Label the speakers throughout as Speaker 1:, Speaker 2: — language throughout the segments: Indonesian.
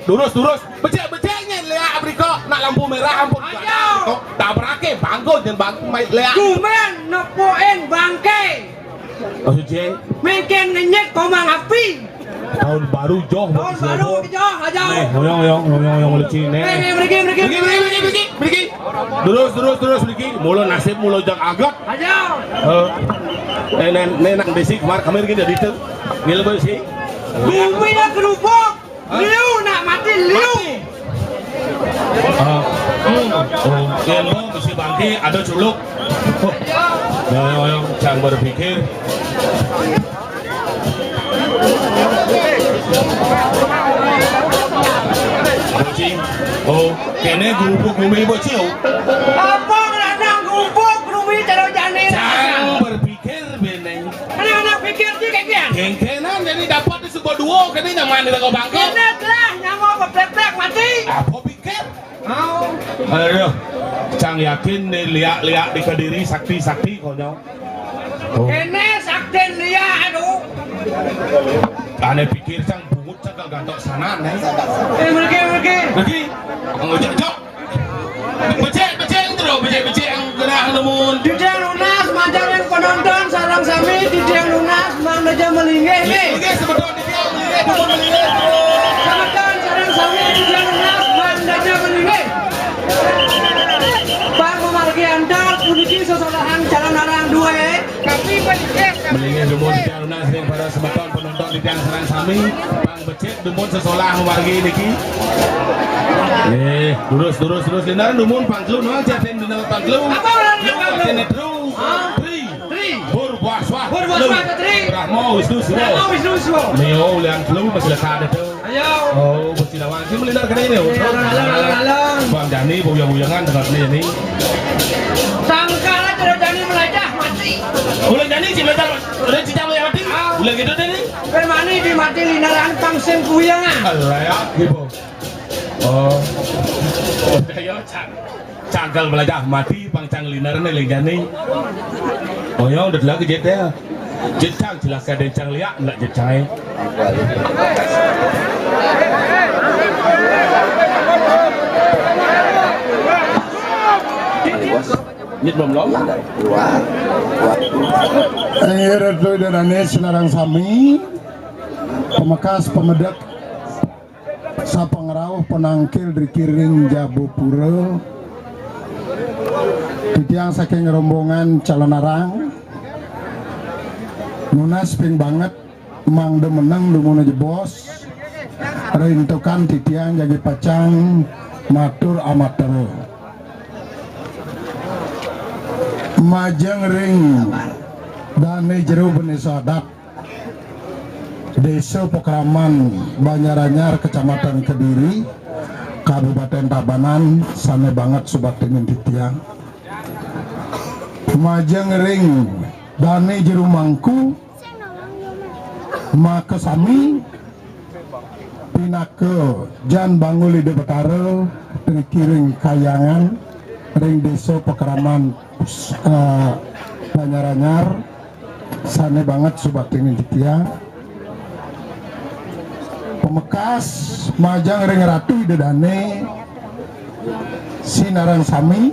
Speaker 1: Durus becek-beceknya Lea Apriko nak lampu merah ampun kok tabrake bangko dan bangko mai Lea
Speaker 2: cuman nepoin bangke
Speaker 1: oh je
Speaker 2: mungkin ngenyek komang api
Speaker 1: tahun baru joh
Speaker 2: tahun baru joh aja
Speaker 1: ngoyong lucu nih pergi durus pergi mulu nasib mulu jak agat
Speaker 2: aja
Speaker 1: nenek desi kemar kami gini dari itu ngilbel sih
Speaker 2: bumi dah kerupuk liu nak mati liu
Speaker 1: ilmu mesti bangki ada culuk ngoyong jangan berpikir bocing kene kerupuk bumi bocil
Speaker 2: apa ngadang kerupuk bumi taruh jane
Speaker 1: jangan berpikir beneng
Speaker 2: anak-anak pikir sih kayak
Speaker 1: gengkenan jadi dapat di sebuah duo kene nyaman di kau bangkit
Speaker 2: kene lah nyawa keplek-plek mati
Speaker 1: apa pikir aduh cang yakin nih liak di Kediri sakti konyol
Speaker 2: kene sakten lia aduh
Speaker 1: aneh pikir cang bungut cakal gantok sana nih
Speaker 2: pergi
Speaker 1: ngejok becek yang gerah lemun
Speaker 2: Didang lunas macam yang penonton sarang sami Didang lunas mang aja melinggih nih
Speaker 1: sebetulnya melinggih
Speaker 2: penonton sarang sami Didang lunas mang aja melinggih Bang memargi antar puniki sesolahan jalan arang dua tapi
Speaker 1: melinggih dumon Didang lunas yang pada sebetulnya penonton Didang sarang sami bang becek dumon sesolah memargi niki durus linaran dumun pangklu no jaten dina pangklu
Speaker 2: apa orang
Speaker 1: jaten itu tri burbaswah tri Brahmo Wisnu Siwo neo liang flu masih lekad itu
Speaker 2: ayo
Speaker 1: oh besi lawan sih melindar kene ini
Speaker 2: alang
Speaker 1: Bang Jani buyang-buyangan dengan ini
Speaker 2: sangkala terus Jani meledah mati
Speaker 1: ulang Jani si meledak udah cicak mati ulang gitu deh nih
Speaker 2: bermani di mati linaran pangsen kuyangan
Speaker 1: Allah ya gitu oh ya canggal belajar mati pangcang linar nih lenjani oh ya udah lagi jet ya jet cang jelas ada cang liak nggak jet cai nyet belum lom
Speaker 3: Ratu Darane Selarang Sami pemekas pemedek sapangrauh penangkil di Kiring Jabopura titiang saking rombongan Calanarang nunas ping banget mang demeneng dumuna jebos rintukan titiang jadi pacang matur amater majeng ring dane jero benih sadat Desa Pokraman Banyaranyar Kecamatan Kediri Kabupaten Tabanan sane banget subaktenin titiang majeng ring dane jero mangku makesami pinake jan banguli de betara Kiring Kayangan ring Desa Pokraman Banyaranyar sane banget subaktenin titiang pemekas majang ring ratu dedane Sinarang Sami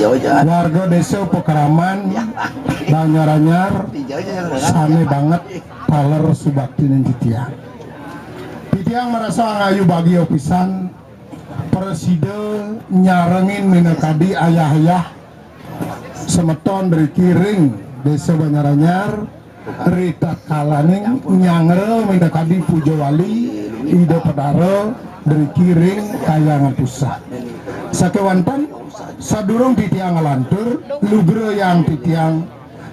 Speaker 3: warga Desa Pokraman Banyaranyar sane banget taler subakti titiang titiang merasa ngayu bagi opisan preside nyarengin minakadi ayah-ayah semeton dari Kiring Desa Banyaranyar Rita Kalaning nyangre mindakadi Pujo Wali Ida Pedaro dari Kiring Kayangan Pusat sakewanten sadurung titiang ngalantur lugre yang titiang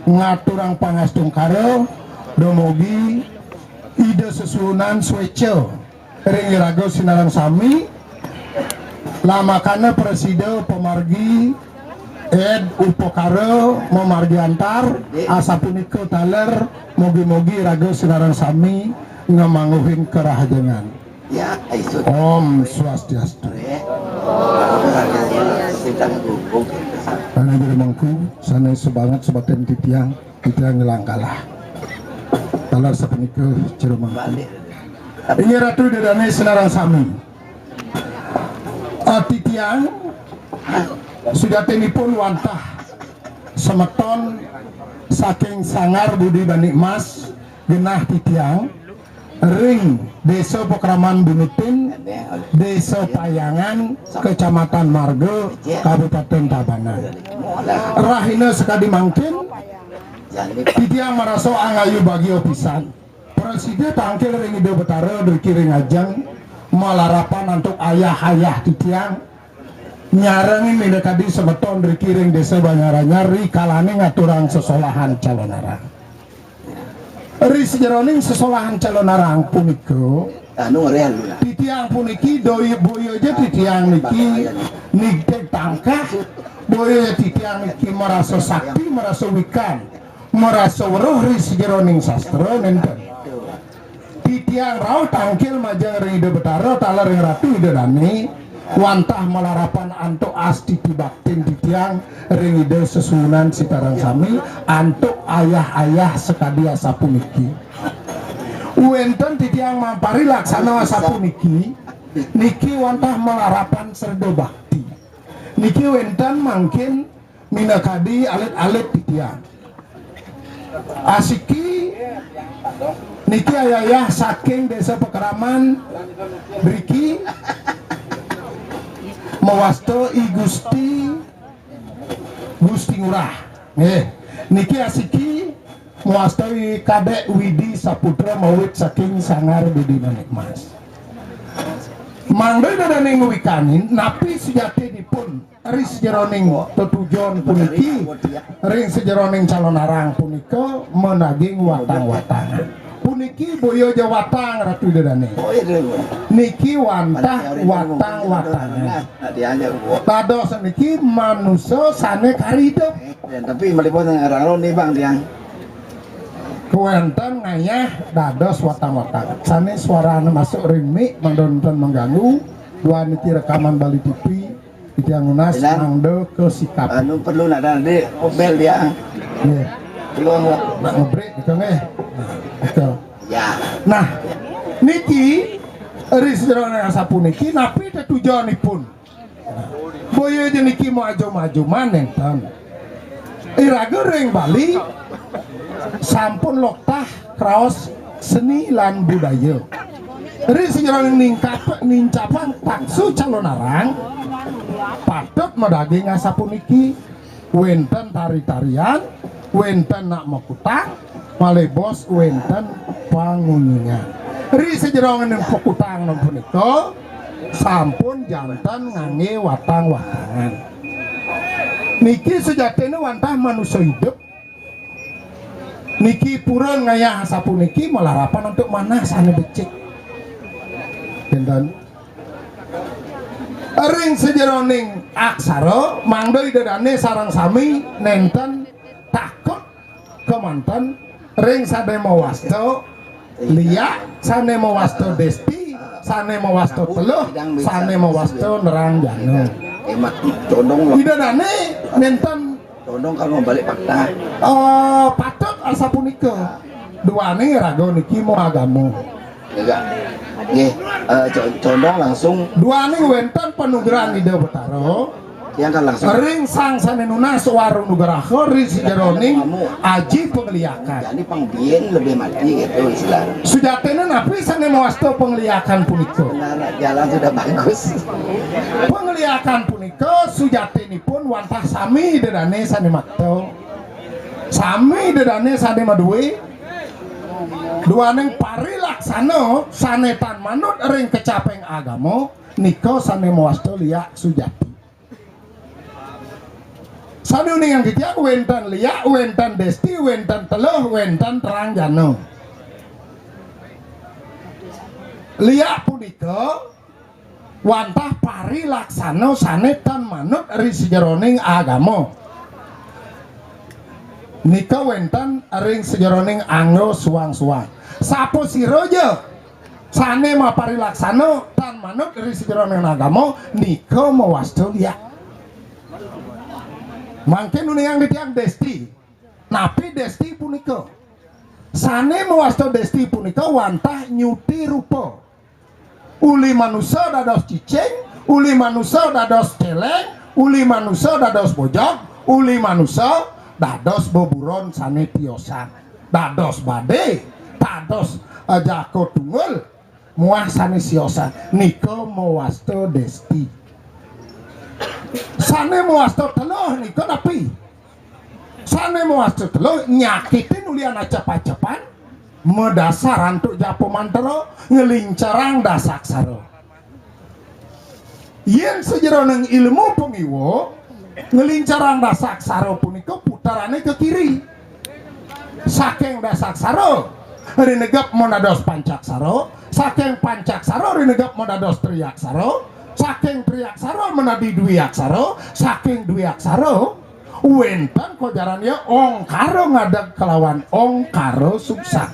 Speaker 3: ngaturang pangastung karo domogi Ida sesunan swece ring irago Sinarang Sami lamakana preside pemargi Ed upokare memargi antar asapunike taler mogi-mogi raga Sinarang Sami ngamanguhin kerahajengan
Speaker 4: Ya, itu.
Speaker 3: Om Swastiastu. Karena dari mangku sana sebanget sebagian titiang ngilang kalah. Talar sapunika cero mangku. Ini ratu dedane senarang sami. Titiang sudah tenipun wantah semeton saking sangar budi bani mas genah titiang ring desa Pokraman Bunutin, desa Payangan, kecamatan Margo, Kabupaten Tabanan. Rahina sekali mangkin titiang maraso angayu bagi opisan presiden tangkil ring ide betara duki ring ajang malarapan untuk ayah-ayah titiang nyarengin mendekati semeton dari kiring desa Banyaranyar rikalane ngaturang sesolahan calon arang ri sejeroning sesolahan calon arang puniko titiang puniki doi boyo aja titiang niki nigdek tangkah boyo titiang niki merasa sakti merasa wikan merasa weruh ri sejeroning sastra nenten titiang rau tangkil majang ring ide betara talar ring ratu ide dani wantah melarapan antuk astiti baktin titiang ring ide sesunan sitarang sami antuk ayah-ayah sekadia sapuniki wenten titiang mampari laksana sapuniki niki wantah melarapan serdo bakti niki wenten mangkin minakadi alit-alit titiang asiki niki ayah saking desa Pekeraman Briki mewasto I Gusti Ngurah niki asiki mewasto I Kadek Widi Saputra mawit saking sangar Budi Manik Mas mangdoi dadane ngwikanin napi sejatipun ri sejeroning tetujon puniki ring sejeroning calon arang punika menaging watang-watangan puniki boyo jawatang ratu dadane niki wantah watang-watangan tados niki manusia sane karidep
Speaker 4: tapi meliput arang nih bang tiang
Speaker 3: kuenten ngayah dados watang-watang sane suarane masuk ring mangdonton mengganggu dua niki rekaman Bali TV yang unas mangdo ke sikap
Speaker 4: anu perlu nak ada obel dia perlu
Speaker 3: nak ngebrek gitu nih gitu
Speaker 4: ya
Speaker 3: nah niki ris drone sapuniki napi tujuanipun boyo aja niki maju manen tan iraga ring Bali sampun loktah kraos seni lan budaya ris drone nincapan taksu calon arang patut medaging sapuniki wenten tari-tarian wenten nak mekutang malebos wenten pangunjungan ri sejerongan yang pekutang non punika sampun jantan ngangge watang-watangan niki sejatine wantah manusia hidup niki purun ngayah sapuniki melarapan untuk mana sana becik dan ring sejeroning aksara mangdoi dadane sarang sami nenten takut kemanten ring sane mawasto liya sane mawasto desti sane mawasto teluh sane mawasto nerang jano
Speaker 4: emak condong loh
Speaker 3: dadane nenten
Speaker 4: condong kalau balik fakta
Speaker 3: patut asa punika duane rago niki mau agamu
Speaker 4: enggak nggih condong langsung
Speaker 3: duane wenten panugrahan ide betaro
Speaker 4: yang kan langsung
Speaker 3: ring sang sanenuna sewarung nugraha ri sejeroning aji pengliakan
Speaker 4: jadi pangbien lebih mati gitu istilah
Speaker 3: sujatena napi sane mawasto pengliakan punika
Speaker 4: benar jalan sudah bagus
Speaker 3: pengliakan punika sujatinipun wantah sami dedane sane makto sami dedane sane maduwe duaneng pari laksana sanetan manut ring kecapeng agama nika sane mawasto liya sujati sane uning yang ketiak wenten liya wenten desti wenten teluh wenten terang jano liya punika wantah pari laksana sanetan manut ring sejeroning agama nika wenten ring sejeroning anggo suang-suang sapo siroja sane mapari laksana tan manut dari sejeroning agama nika mawasta liya mangke nu yang ditiang desti napi desti punika sane mawasta desti punika wantah nyuti rupa uli manusia dados cicing uli manusia dados celeng uli manusia dados bojok uli manusia dados boburon sane tiosan dados bade dados jako tunggul muah sane siosan nika mawasta desti sane mawasta teluh nika tapi sane mawasta teluh nyakitin ulian acap-acapan medasar antuk japo mantero ngelincarang dasaksara yen sejeroning ilmu pengiwo ngelincarang dasaksara punika putarane ke kiri saking dasaksara rinegap monados pancaksara saking pancaksara rinegap monados triaksara saking triaksara menadi dwiaksara saking dwiaksara wenten kojarannya ongkaro ngadeg kelawan ongkaro suksa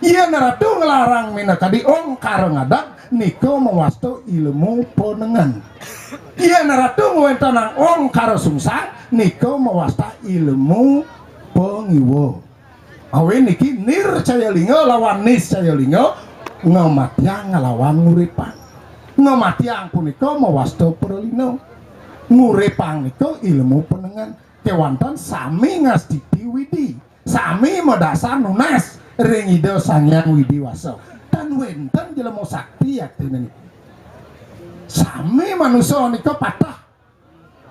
Speaker 3: iya naratu ngelarang minakadi ongkaro ngadeg niko mewasta ilmu penengan iya naratu ngwentanang ongkaro suksa niko mewasta ilmu pengiwo awe niki nir cayalinga lawan nis cayalinga ngamatiang ngelawan nguripan ngamatiang punika mawasta perlino nguripang itu ilmu penengan kewantan sami ngastiti widi sami medasar nunas ring ide sangyang widi wasa dan wenten jelema sakti yakti sami manusia nika patah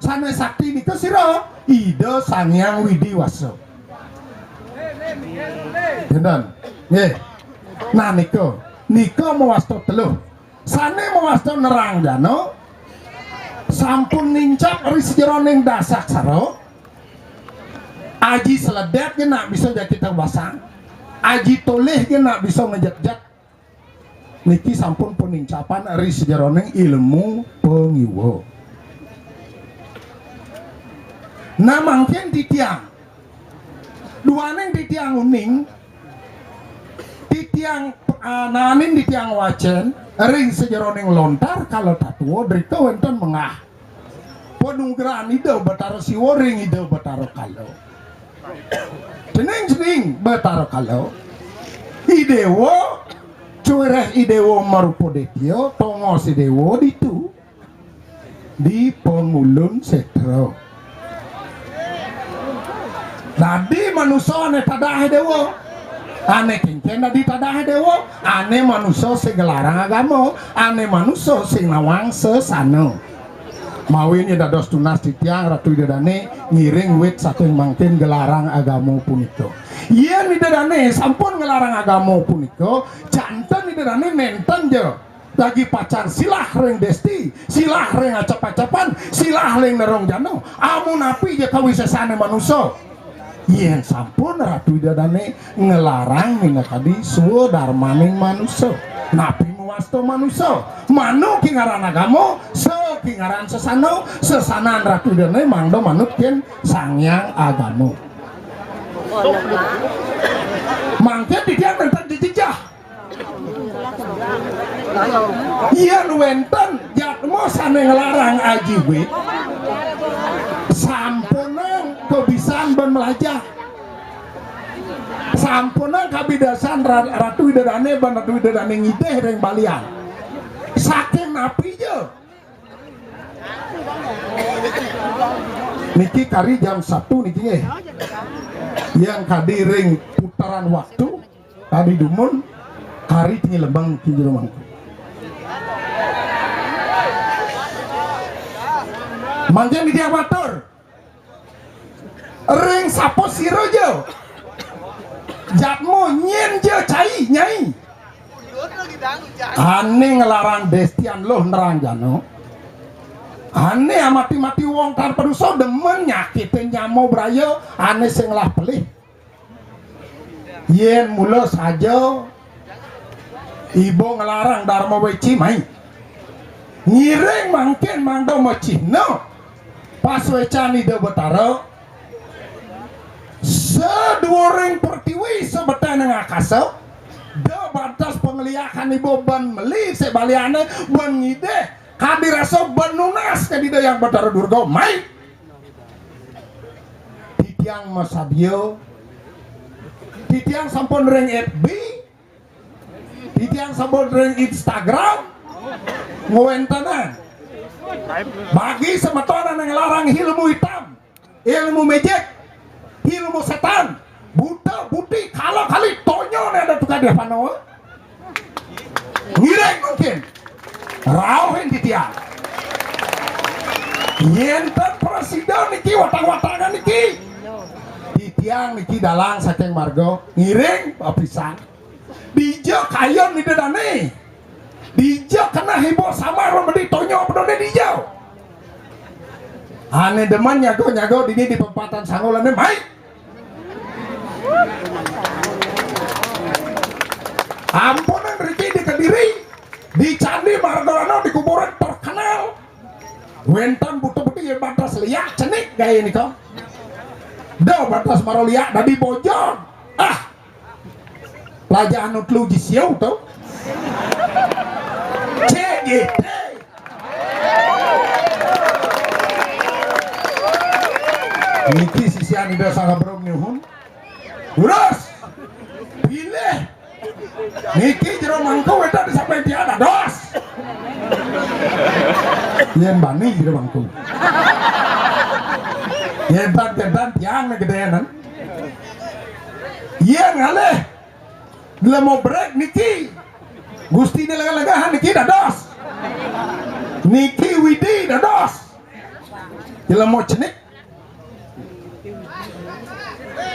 Speaker 3: sane sakti nika sira ide sangyang widi wasa Gendon, nggih. Nah nika mawasta teluh. Sane mawasta nerang dano. Sampun nincap ri sejeroning dasaksara. Aji seledet ge nak bisa jadi kita basang. Aji toleh ge nak bisa ngejat-jat. Niki sampun penincapan ri sejeroning ilmu pengiwa. Nah mangken titiang duaneng di tiang uning di tiang nanin di tiang wajen ring sejeroning lontar kalau tatuo dari wenten mengah penunggeran ide betaro siwo ring ide betaro kalau jeneng betaro kalau idewo cuereh idewo marupo detio tongos idewo ditu di pengulun setro Nadi manusia ane tadah dewo, ane kincen nadi tadah dewo, ane manusia segelarang agama, ane manusia sing nawang sesano. Mawinnya dados tunas titiang ratu idadane ngiring wit saking mangkin gelarang agama puniko. Iya idadane sampun gelarang agama puniko, jantan idadane nenten je. Lagi pacar silah ring desti, silah ring acap-acapan, silah ring nerong jano. Amun api je kawisesane manusia. Yen sampun ratu idadane ngelarang minakadi suwo darmaning manusia napi muwasto manusia manu kingaran agama se kingaran sesano sesanan ratu idadane mangdo manut ken sangyang agama mangke didian mentan dijejah yen wenten jatmo sane ngelarang aji wit sampunang kebisan ben melajah sampunang kabidasan ratu idadane ban ratu idadane ngideh reng balian saking napi je niki kari jam 1 niki yang kadi ring putaran waktu kadi dumun kari tinggi lembang ki jero mangku mangken dia batur ring sapo siro je jatmo nyen je cai nyai ane ngelarang destian loh nerang jano ane amati-mati wong tanpa dosa demen nyakitin nyamo brayo ane sing lah pelih yen mula saja ibu ngelarang dharma weci mai ngiring mangken mangdo macino pas wecani de betaro seduring pertiwi sebetane ngakasa de batas pengliakan ibu ban meli sebaliane ban ngide kadirasa ban nunas kadida yang Batara Durga mai titiang masadio titiang sampun ring FB titiang sampun ring Instagram nguentenan bagi semetonan yang larang ilmu hitam ilmu magic ilmu setan buta buti kalau kali tonyo ada tukar dia panoa ngireng mungkin rauhin di tiang nyenten presiden niki watang-watangan niki di tiang niki dalang saking margo ngireng papisan dijo kayon di dedane dijo kena heboh sama romedi tonyo pedone dijo ane demen nyago dini di pempatan sangolane mai ampunan Riki di Kediri di Candi Margolano di kuburan terkenal wentan butuh-butuh ya batas liak cenik gaya ini kok do batas maroliak dari bojong pelajaran nutlu jisiau tuh CGT niki sisian ida sangat berom nyuhun urus pilih niki jero mangkau itu disampai tiada dos yen bani jero mangkau yen tan tiang gedeanan yen ngaleh gila mau break niki gusti ini lega-legahan niki dados niki widi dados gila mau cenik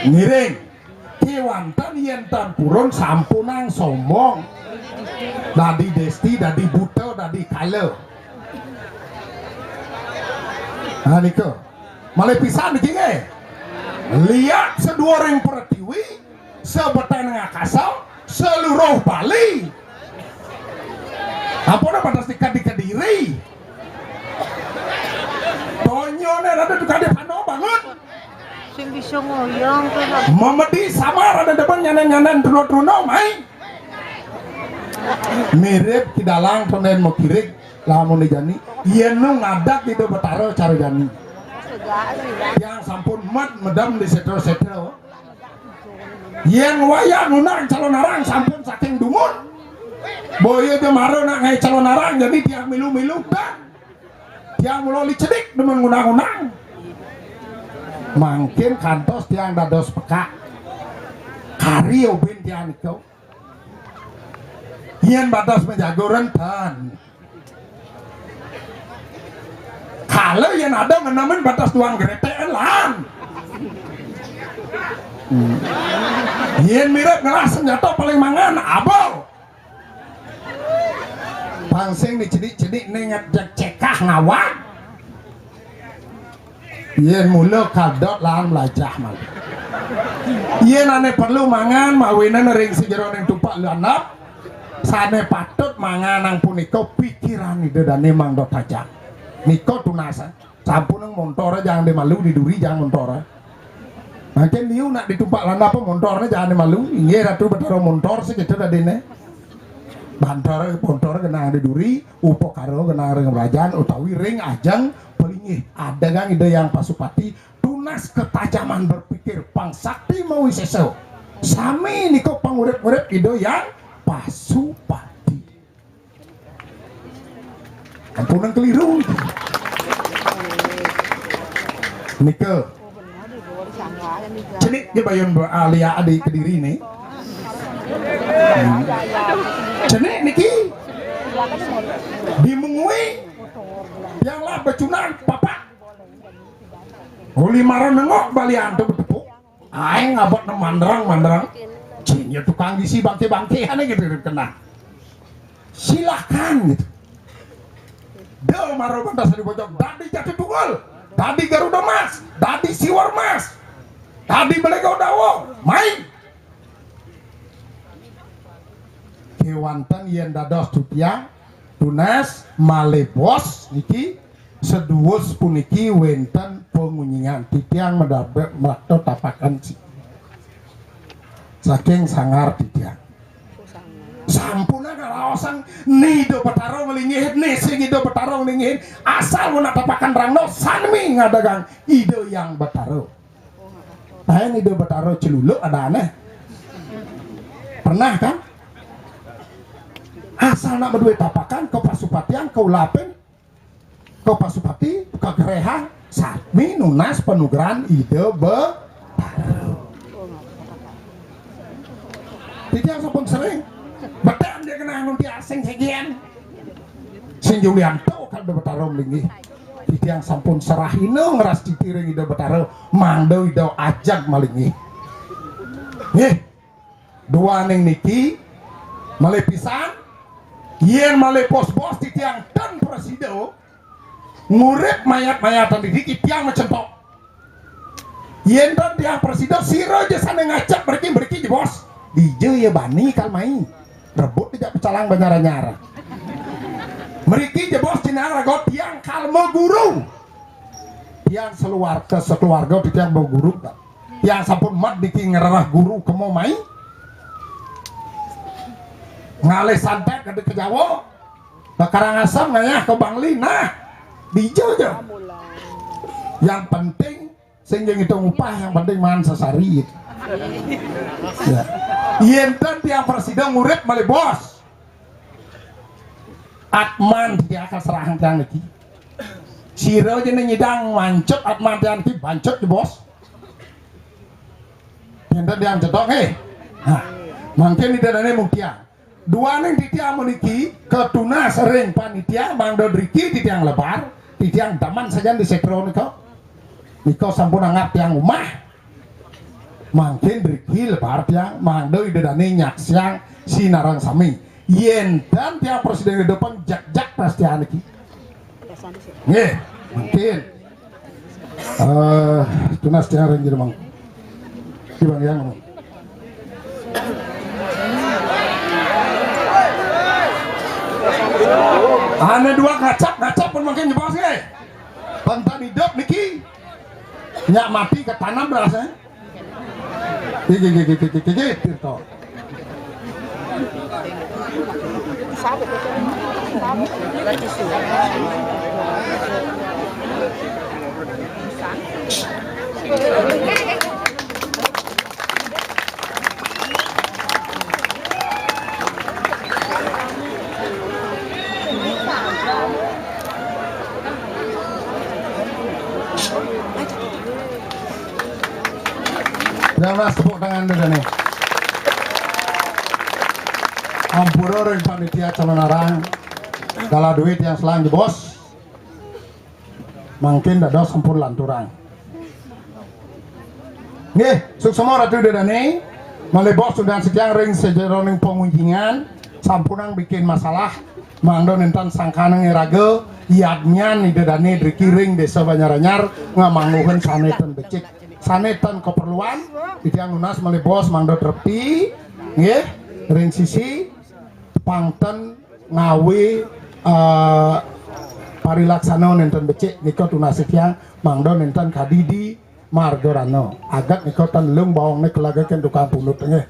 Speaker 3: ngiring kewantan yen tan purun sampunang sombong dadi desti dadi buta dadi kale nah niko malai pisan niki lihat sedua orang pertiwi sebetan ngakasau seluruh Bali apa pada stikat di Kediri tonyone ada di Kadepano bangun
Speaker 5: sing bisa ngoyong tuh
Speaker 3: memedi samar ada depan nyanan-nyanan truno-truno mai mirip kidalang tonden mau kirik lamun dijani yen nu ngadak itu betaro cara jani yang sampun mat medam di setro-setro yen wayang nunang calon arang sampun saking dumun boyo dia maro nak ngai calon arang jadi tiang milu-milu dah tiang mulai cedik demen ngunang-ngunang mungkin kantos tiang dados peka kario bin tiang itu yen batas menjago rentan kalau yang ada menamen batas tuang geretean lang yen mirip ngelah senjata paling mangan abau pangsing dicedik-cedik ngejek cekah ngawak yen mula kadot lahan belajah mal yen ane perlu mangan mawinan ring sejero ning tumpak lanap sane patut mangan nang punika pikiran ide dane mang do tajam niko tunasa sampun nang montore jangan dimalu diduri jangan montore makin liu nak ditumpak lanap montornya jangan dimalu inggih ratu betaro montor segitu dadine bantor montor kena diduri upo karo kena ring rajan utawi ring ajang pelingih ada gang ide yang pasupati tunas ketajaman berpikir pangsakti mau seso sami niko pangurip-urip ide yang pasupati ampunan keliru niko cenik dia bayun alia di Kediri nih cenik niki dimengui yang lah becunang papa uli marah nengok balian tuh bertepuk aing ngabot mandrang cinya tukang gisi bangke-bangke aneh gitu kena silakan gitu del marah bantas di bojong dadi jatuh tunggal dadi Garuda Mas dadi Siwar Mas dadi Belegau Dawo main kewantan yen dados tutia tunas malebos niki seduwus puniki wenten pengunjingan titiang medabek melakto tapakan saking sangar titiang sampun ngaraosan nido betaro melingih nese nido betaro melingih asal mun tapakan rangno sanmi ngadagang ide yang betaro. Nah nido betaro celuluk ada aneh. Pernah kan? Asal nak berdua tapakan kau pasupatian kau lapen kau pasupati kau gerehang satmi nunas penugaran ide betaro. Tidak sampun sering betul dia kena ngunti asing segian sing Julianto kan ide betaro linggi. Tidak sampun serahino ngeras ditiring ide betaro mangdo ide ajak malingi. Nih dua neng niki malih pisan yen malih bos-bos di tiang dan presido ngurip mayat-mayatan di tiang mencentok yen dan tiang presido siro jasane ngajak berki di bos dijo ya bani kalmai rebut tidak pecalang banyara-nyara meriki je bos cinara got tiang kalmo guru tiang sekeluarga di tiang bawa guru tiang sampun mat diki ngerarah guru kemo mai ngalih santet ke Jawa ke Karangasem ngayah ke Bangli nah dijo aja yang penting sehingga itu upah yang penting man sesari ya yentan tiang presiden ngurip malih bos atman dia akan serahang tiang lagi siro jenis nyidang mancot atman tiang lagi bancot di bos yentan tiang cetok nah mungkin di dalamnya mungkin dua neng di tiang meniki ketuna sering panitia mangdo driki di tiang lebar di tiang daman saja di sekro niko sampun anggap tiang umah mungkin driki lebar tiang mangdo ide dani nyaksiang sinarang sami yen dan tiang presiden di depan jak pasti aniki nih mungkin tunas tiang renjir mang bang yang ane dua ngacap pun makin jebos ke pentan hidup niki nyak mati ke tanam berasa gigi tirto Jangan tepuk tangan dulu nih. Ampura ring panitia calon arang. Kalau duit yang selang bos, mungkin dah sampun lanturang. Nih, suksema ratu dedane, malih bos sudah sekian ring sejeroning pengunjingan, sampunang bikin masalah, mangdo nentan sangkanang irage, iadnyan ide dane dikiring desa Banyaranyar ngamanguheun sanetan becik. Sanetan keperluan yang lunas malih bos mangdo trepi nggih ring sisi pangten ngawi parilaksana nenten becik nika tunas tiang mangdo nenten kadidi margorano agak nika tan leung bawang nek lagaken tukang punut nggih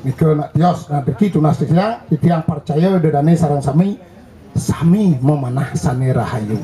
Speaker 3: nika nak tios nah beki tunas tiang percaya dedane sareng sami memanah sane rahayu.